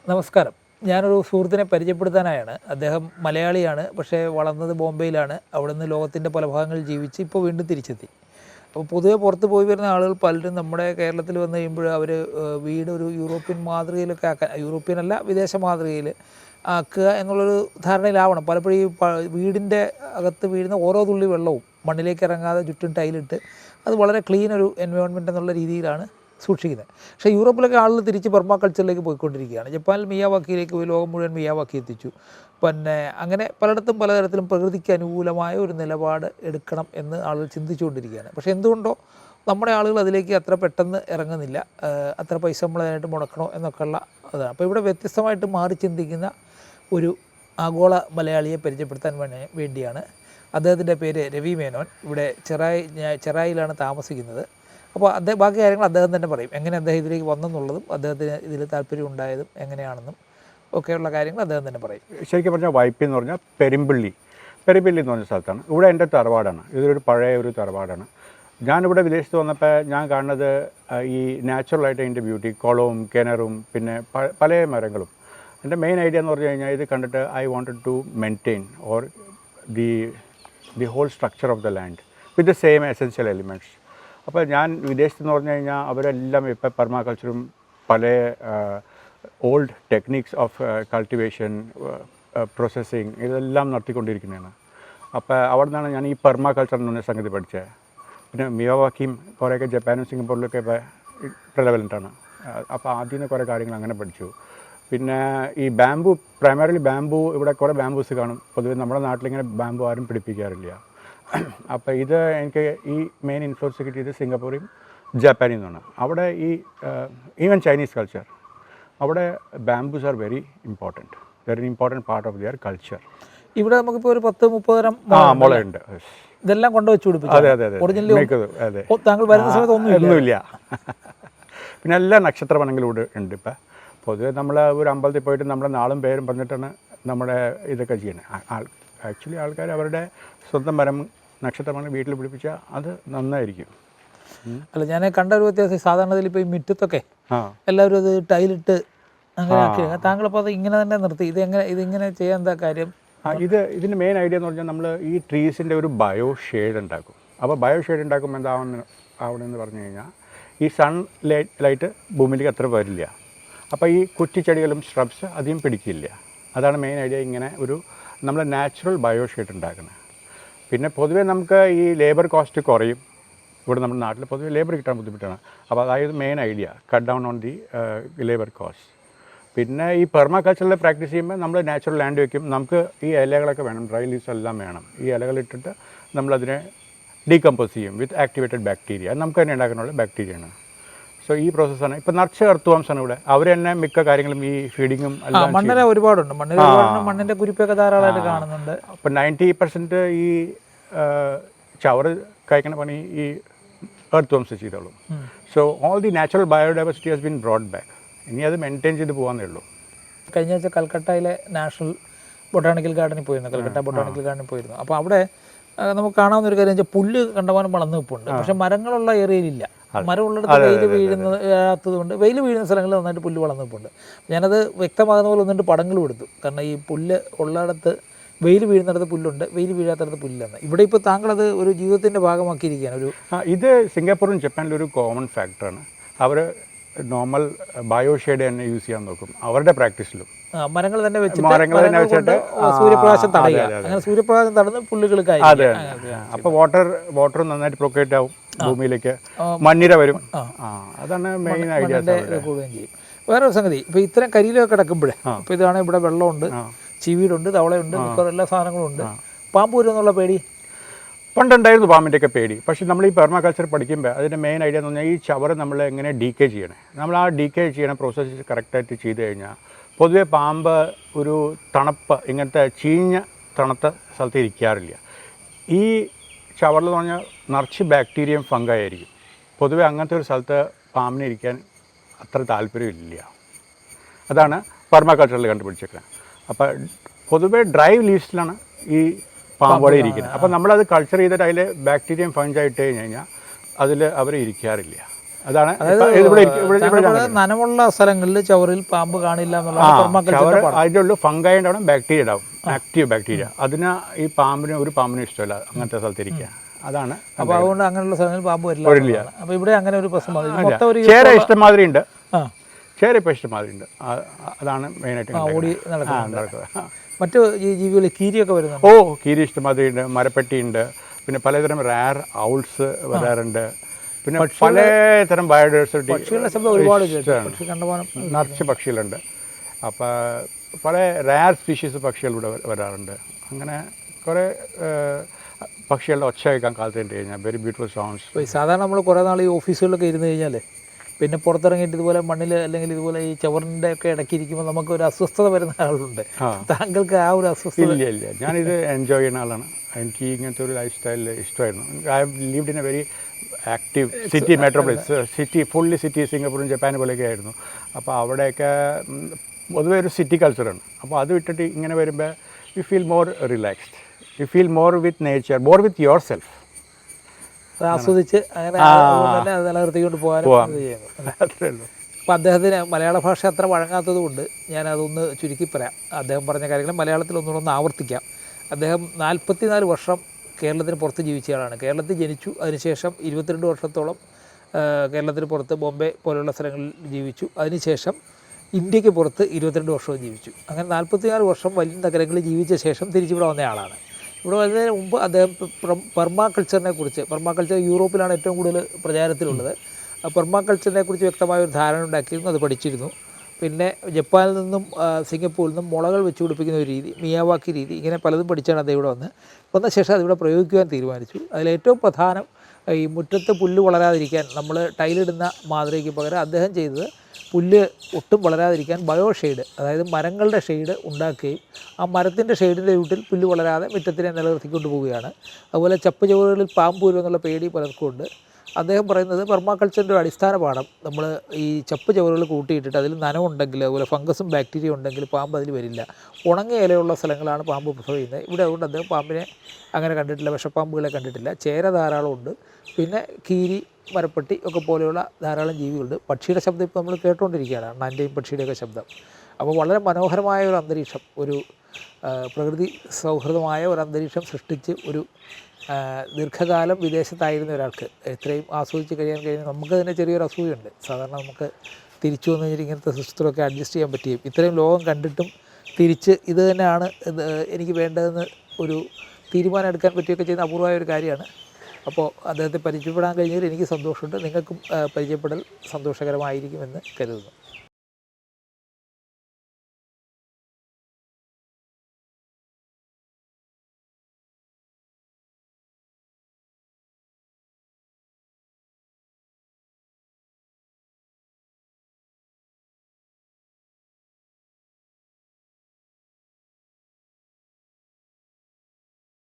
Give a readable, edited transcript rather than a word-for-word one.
നമസ്കാരം. ഞാനൊരു സുഹൃത്തിനെ പരിചയപ്പെടുത്താനായാണ്. അദ്ദേഹം മലയാളിയാണ്, പക്ഷേ വളർന്നത് ബോംബെയിലാണ്. അവിടെ നിന്ന് ലോകത്തിൻ്റെ പല ഭാഗങ്ങളിൽ ജീവിച്ച് ഇപ്പോൾ വീണ്ടും തിരിച്ചെത്തി. അപ്പോൾ പൊതുവെ പുറത്ത് പോയി വരുന്ന ആളുകൾ പലരും നമ്മുടെ കേരളത്തിൽ വന്നു കഴിയുമ്പോൾ അവർ വീട് ഒരു യൂറോപ്യൻ മാതൃകയിലൊക്കെ ആക്കാൻ, യൂറോപ്യൻ അല്ല വിദേശ മാതൃകയിൽ ആക്കുക എന്നുള്ളൊരു ധാരണയിലാവണം. പലപ്പോഴും ഈ വീടിൻ്റെ അകത്ത് വീഴുന്ന ഓരോ തുള്ളി വെള്ളവും മണ്ണിലേക്ക് ഇറങ്ങാതെ ചുറ്റും ടൈലിട്ട് അത് വളരെ ക്ലീൻ ഒരു എൻവയോൺമെൻറ്റ് എന്നുള്ള രീതിയിലാണ് സൂക്ഷിക്കുന്നത്. പക്ഷേ യൂറോപ്പിലൊക്കെ ആളുകൾ തിരിച്ച് പെർമാകൾച്ചറിലേക്ക് പോയിക്കൊണ്ടിരിക്കുകയാണ്. ജപ്പാനിൽ മിയാവാക്കിയിലേക്ക് പോയി ലോകം മുഴുവൻ മിയാവാക്കി എത്തിച്ചു. പിന്നെ അങ്ങനെ പലയിടത്തും പലതരത്തിലും പ്രകൃതിക്ക് അനുകൂലമായ ഒരു നിലപാട് എടുക്കണം എന്ന് ആളുകൾ ചിന്തിച്ചുകൊണ്ടിരിക്കുകയാണ്. പക്ഷേ എന്തുകൊണ്ടോ നമ്മുടെ ആളുകൾ അതിലേക്ക് അത്ര പെട്ടെന്ന് ഇറങ്ങുന്നില്ല. അത്ര പൈസ നമ്മളതിനായിട്ട് മുടക്കണോ എന്നൊക്കെയുള്ള അതാണ്. അപ്പോൾ ഇവിടെ വ്യത്യസ്തമായിട്ട് മാറി ചിന്തിക്കുന്ന ഒരു ആഗോള മലയാളിയെ പരിചയപ്പെടുത്താൻ വേണ്ടിയാണ്. അദ്ദേഹത്തിൻ്റെ പേര് രവി മേനോൻ. ഇവിടെ ചെറായിലാണ് താമസിക്കുന്നത്. അപ്പോൾ ബാക്കി കാര്യങ്ങൾ അദ്ദേഹം തന്നെ പറയും. എങ്ങനെ അദ്ദേഹം ഇതിലേക്ക് വന്നെന്നുള്ളതും അദ്ദേഹത്തിന് ഇതിൽ താല്പര്യം ഉണ്ടായതും എങ്ങനെയാണെന്നും ഒക്കെയുള്ള കാര്യങ്ങൾ അദ്ദേഹം തന്നെ പറയും. ശരിക്കും പറഞ്ഞാൽ വൈപ്പിൻ എന്ന് പറഞ്ഞാൽ പെരുമ്പള്ളി എന്ന് പറഞ്ഞ സ്ഥലത്താണ്. ഇവിടെ എൻ്റെ തറവാടാണ്. ഇതൊരു പഴയ ഒരു തറവാടാണ്. ഞാനിവിടെ വിദേശത്ത് വന്നപ്പോൾ ഞാൻ കാണുന്നത് ഈ നാച്ചുറലായിട്ട് അതിൻ്റെ ബ്യൂട്ടി, കുളവും കിണറും പിന്നെ പല മരങ്ങളും. എൻ്റെ മെയിൻ ഐഡിയ എന്ന് പറഞ്ഞു കഴിഞ്ഞാൽ ഇത് കണ്ടിട്ട് I wanted to maintain or the whole structure of the land with the same essential elements. അപ്പോൾ ഞാൻ വിദേശത്തെന്ന് പറഞ്ഞു കഴിഞ്ഞാൽ അവരെല്ലാം ഇപ്പോൾ പെർമാകൾച്ചറും പല old techniques of cultivation, processing ഇതെല്ലാം നടത്തിക്കൊണ്ടിരിക്കുന്നതാണ്. അപ്പോൾ അവിടെ നിന്നാണ് ഞാൻ ഈ പെർമാകൾച്ചർ എന്ന് പറഞ്ഞ സംഗതി പഠിച്ചത്. പിന്നെ മിയവാക്കിയും കുറേയൊക്കെ ജപ്പാനും സിംഗപ്പൂരിലൊക്കെ ഇപ്പോൾ റിലവലൻ്റാണ്. അപ്പോൾ ആദ്യം നിന്ന് കുറേ കാര്യങ്ങൾ അങ്ങനെ പഠിച്ചു. പിന്നെ ഈ ബാംബു, പ്രൈമറിലി ബാംബു, ഇവിടെ കുറേ ബാംബൂസ് കാണും. പൊതുവെ നമ്മുടെ നാട്ടിലിങ്ങനെ ബാംബു ആരും പിടിപ്പിക്കാറില്ല. അപ്പോൾ ഇത് എനിക്ക് ഈ മെയിൻ ഇൻഫ്ലുവൻസ് കിട്ടിയത് സിംഗപ്പൂരും ജപ്പാനിൽ നിന്നാണ്. അവിടെ ഈ ഈവൻ ചൈനീസ് കൾച്ചർ, അവിടെ bamboos are very important part of their culture. ഇവിടെ നമുക്കിപ്പോൾ ഒരു 10-30 തരം മുളയുണ്ട്. ഇതെല്ലാം കൊണ്ടുവച്ച് കൊടുക്കും. അതെ. താങ്കൾ വരുന്ന സമയത്ത് ഒന്നുമില്ല. പിന്നെ എല്ലാ നക്ഷത്രവനങ്ങളും ഇവിടെ ഉണ്ട്. ഇപ്പം പൊതുവെ നമ്മൾ ഒരു അമ്പലത്തിൽ പോയിട്ട് നമ്മുടെ നാളും പേരും പറഞ്ഞിട്ടാണ് നമ്മുടെ ഇതൊക്കെ ചെയ്യണത്. ആക്ച്വലി ആൾക്കാർ അവരുടെ സ്വന്തം മരം നക്ഷത്രമാണ് വീട്ടിൽ പിടിപ്പിച്ചാൽ അത് നന്നായിരിക്കും. അല്ല, ഞാൻ കണ്ട ഒരു വ്യത്യാസം സാധാരണത്തിൽ ഇപ്പോൾ ഈ മുറ്റത്തൊക്കെ എല്ലാവരും അത് ടൈലിട്ട് അങ്ങനെ ആക്കി. താങ്കളിപ്പോൾ അത് ഇങ്ങനെ തന്നെ നിർത്തി. ഇതിങ്ങനെ ചെയ്യാൻ എന്താ കാര്യം? ഇതിൻ്റെ മെയിൻ ഐഡിയ എന്ന് പറഞ്ഞാൽ നമ്മൾ ഈ ട്രീസിൻ്റെ ഒരു ബയോഷേഡ് ഉണ്ടാക്കും. അപ്പോൾ ബയോഷേഡ് ഉണ്ടാക്കുമ്പോൾ എന്താവണമെന്ന് പറഞ്ഞു കഴിഞ്ഞാൽ ഈ സൺ ലൈറ്റ് ഭൂമിയിലേക്ക് അത്ര വരില്ല. അപ്പോൾ ഈ കുറ്റിച്ചെടികളും സ്hrubs അധികം പിടിക്കില്ല. അതാണ് മെയിൻ ഐഡിയ. ഇങ്ങനെ ഒരു നമ്മൾ നാച്ചുറൽ ബയോഷേഡ് ഉണ്ടാക്കുന്നത്. പിന്നെ പൊതുവേ നമുക്ക് ഈ ലേബർ കോസ്റ്റ് കുറയും. ഇവിടെ നമ്മുടെ നാട്ടിൽ പൊതുവെ ലേബർ കിട്ടാൻ ബുദ്ധിമുട്ടാണ്. അപ്പോൾ അതായത് main idea cut down on the labour cost. പിന്നെ ഈ പെർമാകൾച്ചറിൽ പ്രാക്ടീസ് ചെയ്യുമ്പോൾ നമ്മൾ നാച്ചുറൽ ലാൻഡ് വയ്ക്കും. നമുക്ക് ഈ ഇലകളൊക്കെ വേണം, ഡ്രൈ ലീവ്സ് എല്ലാം വേണം. ഈ ഇലകളിട്ടിട്ട് നമ്മളതിനെ ഡീകമ്പോസ് ചെയ്യും വിത്ത് ആക്ടിവേറ്റഡ് ബാക്ടീരിയ. അത് നമുക്ക് തന്നെ ഉണ്ടാക്കാനുള്ള ബാക്ടീരിയയാണ്. സോ ഈ പ്രോസസ്സാണ്. ഇപ്പോൾ നിറച്ച് എർത്തുവാംസാണ് ഇവിടെ. അവർ തന്നെ മിക്ക കാര്യങ്ങളും ഈ ഫീഡിങ്ങും മണ്ണിനെ ഒരുപാടുണ്ട്. മണ്ണിൻ്റെ കുരിപ്പൊക്കെ ധാരാളമായിട്ട് കാണുന്നുണ്ട്. അപ്പോൾ 90% ഈ ചവറ് കഴിക്കുന്ന പണി ഈ എർത്തുവാംസ് ചെയ്തോളും. So all the natural biodiversity has been broad back. ഇനി അത് മെയിൻറ്റെയിൻ ചെയ്ത് പോകാന്നേ ഉള്ളൂ. കഴിഞ്ഞ ആഴ്ച കൽക്കട്ടയിലെ നാഷണൽ ബൊട്ടാണിക്കൽ ഗാർഡനിൽ പോയിരുന്നു. കൽക്കട്ട ബൊട്ടാണിക്കൽ ഗാർഡനിൽ പോയിരുന്നു. അപ്പോൾ അവിടെ നമുക്ക് കാണാവുന്ന ഒരു കാര്യം വെച്ചാൽ പുല്ല് കണ്ടമാനം വളർന്നു നിൽപ്പുണ്ട്. പക്ഷേ മരങ്ങളുള്ള ഏരിയയിലില്ല. മരമുള്ളിടത്ത് വെയിൽ വീഴുന്നതുകൊണ്ട് വെയിൽ വീഴുന്ന സ്ഥലങ്ങളിൽ നന്നായിട്ട് പുല്ല് വളർന്നു നിൽപ്പുണ്ട്. ഞാനത് വ്യക്തമാകുന്ന പോലെ ഒന്നിട്ട് പടങ്ങളും എടുത്തു. കാരണം ഈ പുല്ല് ഉള്ളിടത്ത് വെയിൽ വീഴുന്നിടത്ത് പുല്ലുണ്ട്, വെയിൽ വീഴാത്തടത്ത് പുല്ലെന്ന്. ഇവിടെ ഇപ്പോൾ താങ്കളത് ഒരു ജീവിതത്തിൻ്റെ ഭാഗമാക്കിയിരിക്കുകയാണ്. ഇത് സിംഗപ്പൂറും ജപ്പാനിലും ഒരു കോമൺ ഫാക്ടറാണ്. അവർ നോർമൽ ബയോഷേഡ് തന്നെ യൂസ് ചെയ്യാൻ നോക്കും അവരുടെ പ്രാക്ടീസിലും. മരങ്ങൾ തന്നെ വെച്ചിട്ട് സൂര്യപ്രകാശം തടയുക. അങ്ങനെ സൂര്യപ്രകാശം തടഞ്ഞ് പുല്ലുകൾക്കായി. അതെ. അപ്പോൾ വാട്ടർ നന്നായിട്ട് പ്രൊക്കേറ്റ് ആവും, ഭൂമിയിലേക്ക് മണ്ണിര വരും. അതാണ് മെയിൻ ഐഡിയ. കൂടുകയും ചെയ്യും. വേറൊരു സംഗതി, ഇപ്പോൾ ഇത്തരം കരിയിലൊക്കെ കിടക്കുമ്പോഴേ, ഇപ്പോൾ ഇതാണെങ്കിൽ ഇവിടെ വെള്ളമുണ്ട്, ചീവീടുണ്ട്, തവളയുണ്ട്, എല്ലാ സാധനങ്ങളും ഉണ്ട്. പാമ്പ് വരുമെന്നുള്ള പേടി പണ്ടുണ്ടായിരുന്നു, പാമ്പിൻ്റെയൊക്കെ പേടി. പക്ഷേ നമ്മൾ ഈ പെർമാകൾച്ചർ പഠിക്കുമ്പോൾ അതിൻ്റെ മെയിൻ ഐഡിയ എന്ന് പറഞ്ഞാൽ ഈ ചവറ് നമ്മൾ എങ്ങനെ ഡീക്കേ ചെയ്യണേ. നമ്മൾ ആ ഡീക്കേ ചെയ്യണ പ്രോസസ്സ് കറക്റ്റായിട്ട് ചെയ്ത് കഴിഞ്ഞാൽ പൊതുവേ പാമ്പ് ഒരു തണുപ്പ് ഇങ്ങനത്തെ ചീഞ്ഞ തണുത്ത സ്ഥലത്ത് ഇരിക്കാറില്ല. ഈ ചവറിൽ പറഞ്ഞാൽ നിറച്ച് ബാക്ടീരിയയും ഫംഗൈ ആയിരിക്കും. പൊതുവേ അങ്ങനത്തെ ഒരു സ്ഥലത്ത് പാമ്പിനെ ഇരിക്കാൻ അത്ര താല്പര്യമില്ല. അതാണ് പെർമാകൾച്ചറിൽ കണ്ടുപിടിച്ചേക്കുന്നത്. അപ്പോൾ പൊതുവേ ഡ്രൈ ലീവ്സിലാണ് ഈ പാമ്പോടെ ഇരിക്കുന്നത്. അപ്പോൾ നമ്മളത് കൾച്ചർ ചെയ്തിട്ട് അതിൽ ബാക്ടീരിയയും ഫംഗൈ ഇട്ട് കഴിഞ്ഞ് കഴിഞ്ഞാൽ അതിൽ അവർ ഇരിക്കാറില്ല. അതാണ് താങ്കൾ നനവുള്ള സ്ഥലങ്ങളിൽ ചവറിൽ പാമ്പ് കാണില്ല എന്നുള്ളതാണ് പെർമാകൾച്ചറിന്റെ പാഠം. അതിൻ്റെ ഉള്ളിൽ ഫംഗൈ ഉണ്ടാവും, ബാക്ടീരിയ ഉണ്ടാവും, ആക്റ്റീവ് ബാക്ടീരിയ. അതിന് ഈ ഒരു പാമ്പിനും ഇഷ്ടമല്ല അങ്ങനത്തെ സ്ഥലത്തിരിക്കുക. അതാണ്. അപ്പോൾ അതുകൊണ്ട് അങ്ങനെയുള്ള സ്ഥലങ്ങളിൽ പാമ്പ് വരില്ല. അപ്പോൾ ഇവിടെ അങ്ങനെ ഒരു പ്രശ്നം മൊത്തം ഒരു ചേര ഇഷ്ടംമാതിരി ഉണ്ട്. ചേര ഇപ്പോൾ ഇഷ്ടംമാതിരി ഉണ്ട്. അതാണ് മെയിനായിട്ട് ഓടി നടക്കുന്നത്. മറ്റു ജീവികൾ കീരിയൊക്കെ വരുന്നുണ്ട്. കീരി ഇഷ്ടംമാതിരി ഉണ്ട്, മരപ്പെട്ടി ഉണ്ട്, പിന്നെ പലതരം റയർ ഔൾസ് വരാറുണ്ട്, പിന്നെ പലതരം ബയോഡൈവേഴ്സിറ്റി പക്ഷികളുടെ ശബ്ദം ഒരുപാട് നിറച്ച് പക്ഷികളുണ്ട്. അപ്പോൾ പല റയർ സ്പീഷീസ് പക്ഷികൾ ഇവിടെ വരാറുണ്ട്. അങ്ങനെ കുറേ പക്ഷികളുടെ ഒച്ച കേൾക്കാൻ കാത്തിട്ട് കഴിഞ്ഞാൽ വെരി ബ്യൂട്ടിഫുൾ സൗണ്ട്സ്. സാധാരണ നമ്മൾ കുറേ നാൾ ഈ ഓഫീസുകളിലൊക്കെ ഇരുന്ന് കഴിഞ്ഞാൽ പിന്നെ പുറത്തിറങ്ങിയിട്ട് ഇതുപോലെ മണ്ണിൽ അല്ലെങ്കിൽ ഇതുപോലെ ഈ ചവറിൻ്റെ ഒക്കെ ഇടയ്ക്ക് ഇരിക്കുമ്പോൾ നമുക്ക് ഒരു അസ്വസ്ഥത വരുന്ന ആളുണ്ട്. താങ്കൾക്ക് ആ ഒരു അസ്വസ്ഥത? ഇല്ല, ഞാനിത് എൻജോയ് ചെയ്യുന്ന ആളാണ്. എനിക്ക് ഇങ്ങനത്തെ ഒരു ലൈഫ് സ്റ്റൈലിൽ ഇഷ്ടമായിരുന്നു. I have lived in a very active city, metropolis city, fully city, സിംഗപ്പൂറും ജപ്പാൻ പോലെയൊക്കെ ആയിരുന്നു. അപ്പോൾ അവിടെയൊക്കെ പൊതുവെ ഒരു സിറ്റി കൾച്ചറാണ്. അപ്പോൾ അത് വിട്ടിട്ട് ഇങ്ങനെ വരുമ്പോൾ you feel more relaxed, you feel more with nature, more with your self. ആസ്വദിച്ച് അങ്ങനെ തന്നെ അത് നിലനിർത്തിക്കൊണ്ട് പോകാനും അത്രേ ഉള്ളൂ. അപ്പോൾ അദ്ദേഹത്തിന് മലയാള ഭാഷ അത്ര വഴങ്ങാത്തത് കൊണ്ട് ഞാനതൊന്ന് ചുരുക്കി പറയാം. അദ്ദേഹം പറഞ്ഞ കാര്യങ്ങൾ മലയാളത്തിൽ ഒന്നുകൂടെ ആവർത്തിക്കാം. അദ്ദേഹം 44 വർഷം കേരളത്തിന് പുറത്ത് ജീവിച്ചയാളാണ്. കേരളത്തിൽ ജനിച്ചു, അതിനുശേഷം 22 വർഷത്തോളം കേരളത്തിന് പുറത്ത് ബോംബെ പോലുള്ള സ്ഥലങ്ങളിൽ ജീവിച്ചു. അതിനുശേഷം ഇന്ത്യക്ക് പുറത്ത് 22 വർഷവും ജീവിച്ചു. അങ്ങനെ 44 വർഷം വലിയ നഗരങ്ങളിൽ ജീവിച്ച ശേഷം തിരിച്ചിവിടെ വന്ന ആളാണ്. ഇവിടെ വരുന്നതിന് മുമ്പ് അദ്ദേഹം പെർമാകൾച്ചറിനെ കുറിച്ച്, പെർമാകൾച്ചർ യൂറോപ്പിലാണ് ഏറ്റവും കൂടുതൽ പ്രചാരത്തിലുള്ളത്. പെർമാകൾച്ചറിനെ കുറിച്ച് വ്യക്തമായ ഒരു ധാരണ ഉണ്ടാക്കിയിരുന്നു, അത് പഠിച്ചിരുന്നു. പിന്നെ ജപ്പാനിൽ നിന്നും സിംഗപ്പൂരിൽ നിന്നും മുളകൾ വെച്ച് പിടിപ്പിക്കുന്ന ഒരു രീതി, മിയാവാക്കി രീതി, ഇങ്ങനെ പലതും പഠിച്ചാണ് അദ്ദേഹം ഇവിടെ വന്ന ശേഷം അതിവിടെ പ്രയോഗിക്കുവാൻ തീരുമാനിച്ചു. അതിലേറ്റവും പ്രധാനം ഈ മുറ്റത്ത് പുല്ല് വളരാതിരിക്കാൻ നമ്മൾ ടൈലിടുന്ന മാതൃകയ്ക്ക് പകരം അദ്ദേഹം ചെയ്തത് പുല്ല് ഒട്ടും വളരാതിരിക്കാൻ ബയോഷേഡ്, അതായത് മരങ്ങളുടെ ഷെയ്ഡ് ഉണ്ടാക്കുകയും ആ മരത്തിൻ്റെ ഷെയ്ഡിൻ്റെ ചുവട്ടിൽ പുല്ല് വളരാതെ മുറ്റത്തിനെ നിലനിർത്തിക്കൊണ്ട് പോവുകയാണ്. അതുപോലെ ചപ്പ് ചുവടുകളിൽ പാമ്പ് വരുമെന്നുള്ള പേടി പലർക്കും ഉണ്ട്. അദ്ദേഹം പറയുന്നത് പെർമാകൾച്ചറിൻ്റെ ഒരു അടിസ്ഥാന പാഠം, നമ്മൾ ഈ ചപ്പ് ചവറുകൾ കൂട്ടിയിട്ടിട്ട് അതിൽ നനവുണ്ടെങ്കിൽ, അതുപോലെ ഫംഗസും ബാക്ടീരിയ ഉണ്ടെങ്കിൽ പാമ്പ് അതിൽ വരില്ല. ഉണങ്ങിയ ഇലയുള്ള സ്ഥലങ്ങളാണ് പാമ്പ് പ്രിഫർ ചെയ്യുന്നത്. ഇവിടെ അതുകൊണ്ട് അദ്ദേഹം പാമ്പിനെ അങ്ങനെ കണ്ടിട്ടില്ല, വിഷപ്പാമ്പുകളെ കണ്ടിട്ടില്ല. ചേര ധാരാളമുണ്ട്, പിന്നെ കീരി, മരപ്പട്ടി ഒക്കെ പോലെയുള്ള ധാരാളം ജീവികളുണ്ട്. പക്ഷിയുടെ ശബ്ദം ഇപ്പോൾ നമ്മൾ കേട്ടുകൊണ്ടിരിക്കുകയാണ്, അണ്ണാൻ്റെയും പക്ഷിയുടെയൊക്കെ ശബ്ദം. അപ്പോൾ വളരെ മനോഹരമായ ഒരു അന്തരീക്ഷം, ഒരു പ്രകൃതി സൗഹൃദമായ ഒരു അന്തരീക്ഷം സൃഷ്ടിച്ച് ഒരു ദീർഘകാലം വിദേശത്തായിരുന്ന ഒരാൾക്ക് ഇത്രയും ആസ്വദിച്ച് കഴിയുന്നത് നമുക്ക് തന്നെ ചെറിയൊരു അസൂയുണ്ട്. സാധാരണ നമുക്ക് തിരിച്ചു വന്നു കഴിഞ്ഞാൽ ഇങ്ങനത്തെ സിസ്റ്റമൊക്കെ അഡ്ജസ്റ്റ് ചെയ്യാൻ പറ്റുകയും ഇത്രയും ലോകം കണ്ടിട്ടും തിരിച്ച് ഇത് തന്നെയാണ് എനിക്ക് വേണ്ടതെന്ന് ഒരു തീരുമാനം എടുക്കാൻ പറ്റുകയൊക്കെ ചെയ്യുന്ന അപൂർവമായ ഒരു കാര്യമാണ്. അപ്പോൾ അദ്ദേഹത്തെ പരിചയപ്പെടാൻ കഴിഞ്ഞതിൽ എനിക്ക് സന്തോഷമുണ്ട്. നിങ്ങൾക്കും പരിചയപ്പെടൽ സന്തോഷകരമായിരിക്കുമെന്ന് കരുതുന്നു.